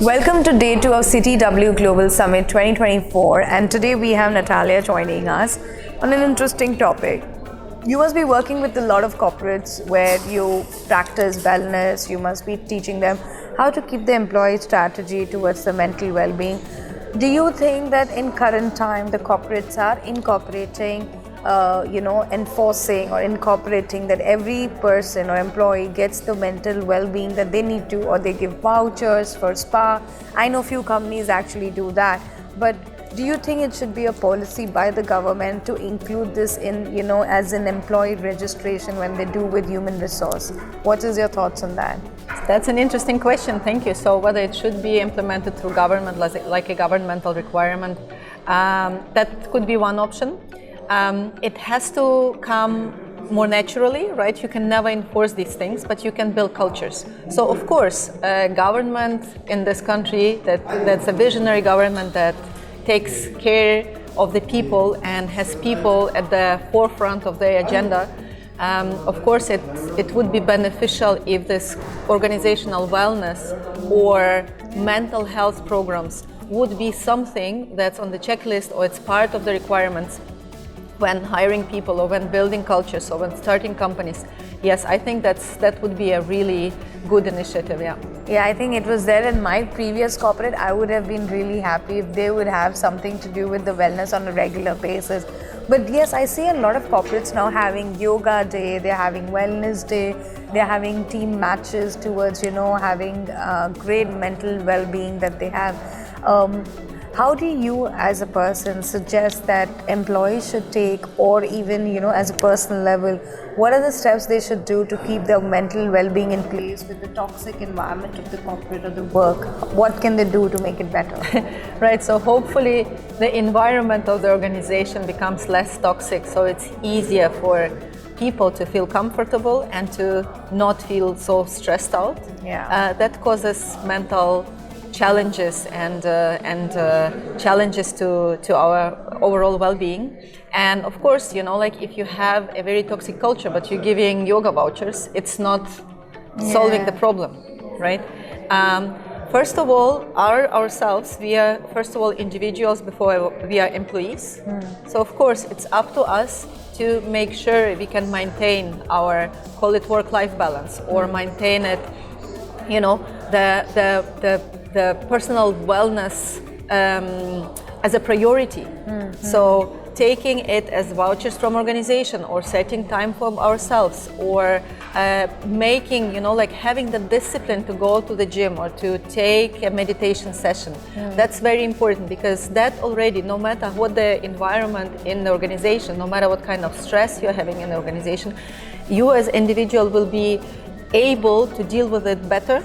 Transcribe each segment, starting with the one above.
Welcome to day 2 of CTW Global Summit 2024, and today we have Nataliya joining us on an interesting topic. You must be working with a lot of corporates where you practice wellness. You must be teaching them how to keep the employee strategy towards the mental well-being. Do you think that in current time the corporates are incorporating enforcing or incorporating that every person or employee gets the mental well-being that they need to, or they give vouchers for spa? I know few companies actually do that, but do you think it should be a policy by the government to include this in, as an employee registration when they do with human resource? What is your thoughts on that? That's an interesting question, thank you. So whether it should be implemented through government, like a governmental requirement, that could be one option. It has to come more naturally, right? You can never enforce these things, but you can build cultures. So of course, government in this country that's a visionary government that takes care of the people and has people at the forefront of their agenda. Of course, it would be beneficial if this organizational wellness or mental health programs would be something that's on the checklist or it's part of the requirements when hiring people or when building cultures or when starting companies. Yes, I think that would be a really good initiative, yeah. Yeah, I think it was there in my previous corporate. I would have been really happy if they would have something to do with the wellness on a regular basis. But yes, I see a lot of corporates now having yoga day, they're having wellness day, they're having team matches towards, having great mental well-being that they have. How do you as a person suggest that employees should take, or even, as a personal level, what are the steps they should do to keep their mental well-being in place with the toxic environment of the corporate or the work? What can they do to make it better? Right, so hopefully the environment of the organization becomes less toxic, so it's easier for people to feel comfortable and to not feel so stressed out. Yeah. That causes mental challenges and challenges to our overall well-being. And of course, if you have a very toxic culture but you're giving yoga vouchers, it's not solving the problem, right? First of all, ourselves, we are first of all individuals before we are employees. So of course it's up to us to make sure we can maintain our, call it work-life balance, or maintain it, the personal wellness as a priority. So taking it as vouchers from organization, or setting time for ourselves, or making, having the discipline to go to the gym or to take a meditation session. That's very important, because that already, no matter what the environment in the organization, no matter what kind of stress you're having in the organization, you as individual will be able to deal with it better.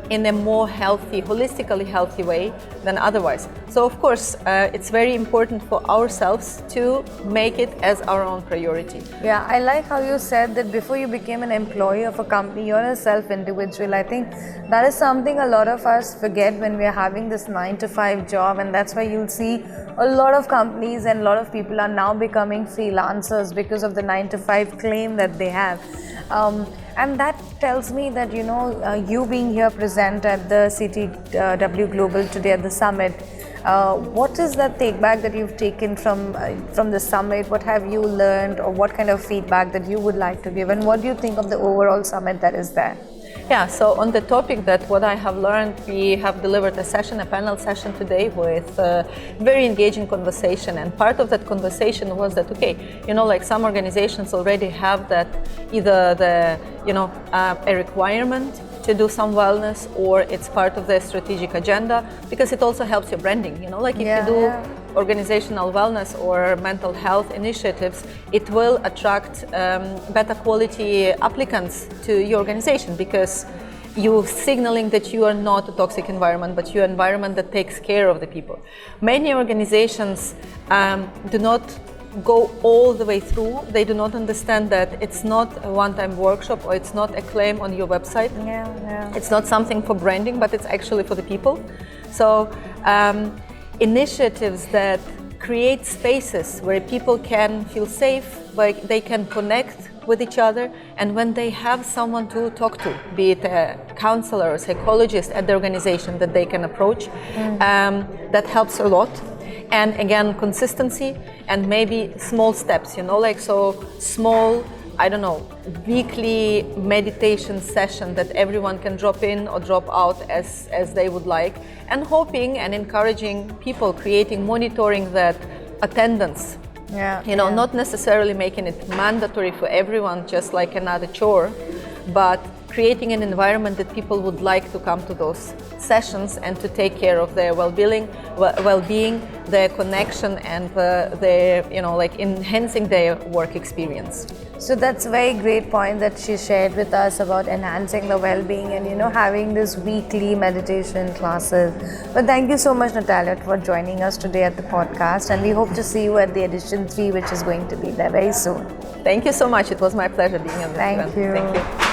In a more healthy, holistically healthy way than otherwise. So of course, it's very important for ourselves to make it as our own priority. Yeah, I like how you said that before you became an employee of a company, you're a self-individual. I think that is something a lot of us forget when we're having this 9-to-5 job, and that's why you'll see a lot of companies and a lot of people are now becoming freelancers because of the 9-to-5 claim that they have. And that tells me that, you being here present at the CTW Global today at the summit, what is that take back that you've taken from the summit? What have you learned, or what kind of feedback that you would like to give? And what do you think of the overall summit that is there? Yeah, so on the topic that what I have learned, we have delivered a panel session today with very engaging conversation. And part of that conversation was that, some organizations already have that, either a requirement to do some wellness, or it's part of their strategic agenda, because it also helps your branding. If you do organizational wellness or mental health initiatives, it will attract better quality applicants to your organization, because you're signaling that you are not a toxic environment, but you're an environment that takes care of the people. Many organizations do not go all the way through. They do not understand that it's not a one-time workshop, or it's not a claim on your website. It's not something for branding, but it's actually for the people. So initiatives that create spaces where people can feel safe, where they can connect with each other, and when they have someone to talk to, be it a counselor or psychologist at the organization that they can approach, that helps a lot. And again, consistency and maybe small steps, like so small, I don't know, weekly meditation session that everyone can drop in or drop out as they would like, and hoping and encouraging people, monitoring that attendance. Not necessarily making it mandatory for everyone, just like another chore, but creating an environment that people would like to come to those sessions and to take care of their well-being, their connection, and their, enhancing their work experience. So that's a very great point that she shared with us about enhancing the well-being and having this weekly meditation classes. But thank you so much, Natalia, for joining us today at the podcast, and we hope to see you at the edition 3, which is going to be there very soon. Thank you so much. It was my pleasure being on this event. Thank you. Thank you.